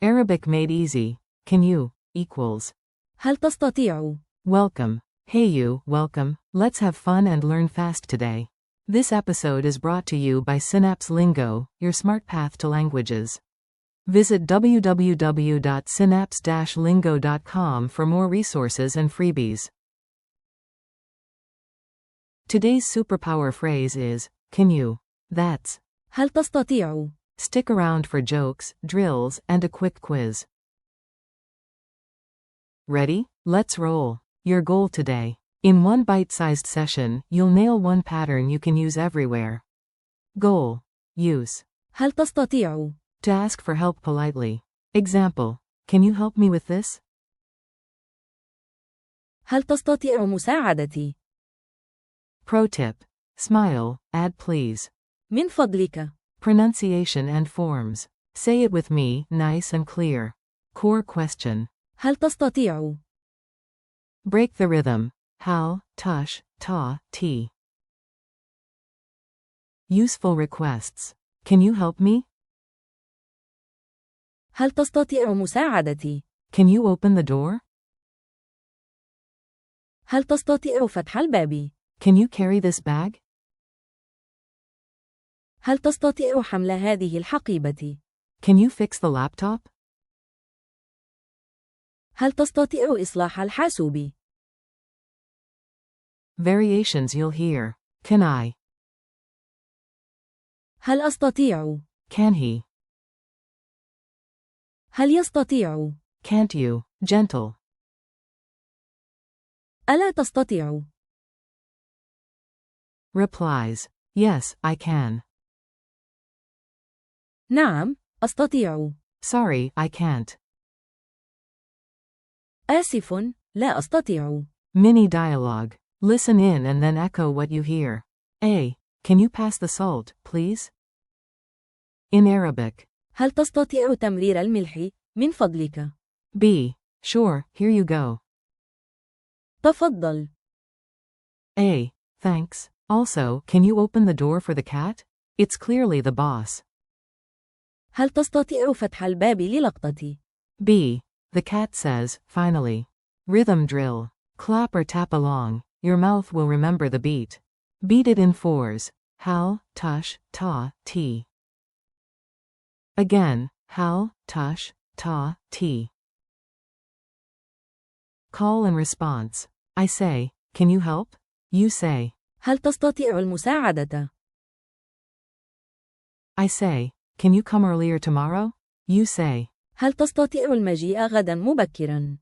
Arabic made easy. Can you equals هل تستطيع؟ welcome. Hey you, welcome. Let's have fun and learn fast today. This episode is brought to you by Synapse Lingo, your smart path to languages. Visit www.synapse-lingo.com for more resources and freebies. Today's superpower phrase is, can you? That's هل تستطيع؟ Stick around for jokes, drills, and a quick quiz. Ready? Let's roll. Your goal today. In one bite-sized session, you'll nail one pattern you can use everywhere. Goal. Use. هل تستطيع؟ To ask for help politely. Example. Can you help me with this? هل تستطيع مساعدتي؟ Pro tip. Smile, add please. من فضلك. Pronunciation and forms. Say it with me, nice and clear. Core question. هل تستطيع؟ Break the rhythm. Hal, tush, ta, ti. Useful requests. Can you help me? هل تستطيع مساعدتي؟ Can you open the door? هل تستطيع فتح الباب؟ Can you carry this bag? هل تستطيع حمل هذه الحقيبة؟ Can you fix the laptop? هل تستطيع إصلاح الحاسوب؟ Variations you'll hear. Can I? هل أستطيع؟ Can he? هل يستطيع؟ Can't you? Gentle. ألا تستطيع؟ Replies. Yes, I can. نعم، أستطيع. Sorry, I can't. آسف، لا أستطيع. Mini dialogue. Listen in and then echo what you hear. A. Can you pass the salt, please? In Arabic. هل تستطيع تمرير الملح؟ من فضلك. B. Sure, here you go. تفضل. A. Thanks. Also, can you open the door for the cat? It's clearly the boss. هل تستطيع فتح الباب للقطة؟ B. The cat says, finally. Rhythm drill. Clap or tap along. Your mouth will remember the beat. Beat it in fours. Hal, tush, ta, ti. Again. Hal, tush, ta, ti. Call and response. I say, can you help? You say. هل تستطيع المساعدة؟ I say, can you come earlier tomorrow? You say. هل تستطيع المجيء غدا مبكرا؟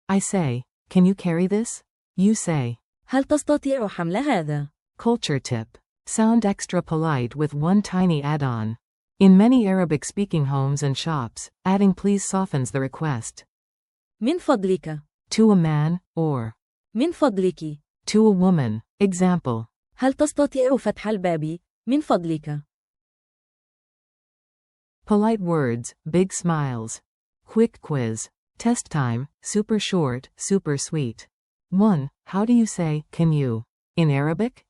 I say, can you carry this? You say. هل تستطيع حمل هذا؟ Culture tip. Sound extra polite with one tiny add-on. In many Arabic-speaking homes and shops, adding please softens the request. من فضلك. To a man, or من فضلك. to a woman. Example. هل تستطيع فتح الباب؟ من فضلك. Polite words, big smiles. Quick quiz. Test time, super short, super sweet. 1. How do you say, can you? In Arabic?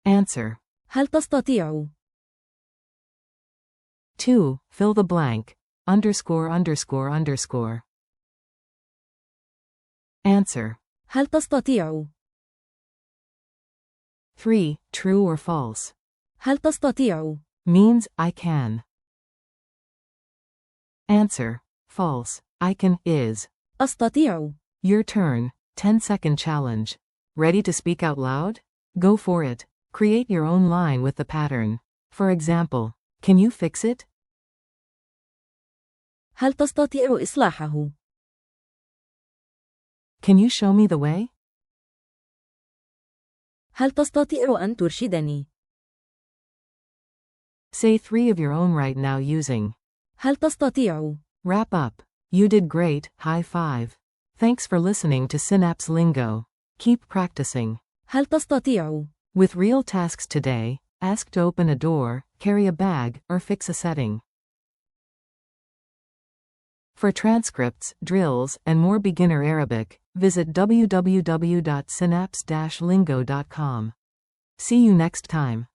Answer. هل تستطيع؟ 2. Fill the blank. Underscore underscore underscore. Answer. هل تستطيع؟ 3. True or false. هل تستطيع؟ Means, I can. Answer. False. I can, is. أستطيع. Your turn. 10-second challenge. Ready to speak out loud? Go for it. Create your own line with the pattern. For example, can you fix it? هل تستطيع إصلاحه؟ Can you show me the way? هل تستطيع أن ترشدني؟ Say 3 of your own right now using. هل تستطيع؟ Wrap up. You did great, high five. Thanks for listening to Synapse Lingo. Keep practicing. هل تستطيع؟ With real tasks today, ask to open a door, carry a bag, or fix a setting. For transcripts, drills, and more beginner Arabic, visit www.synapse-lingo.com. See you next time.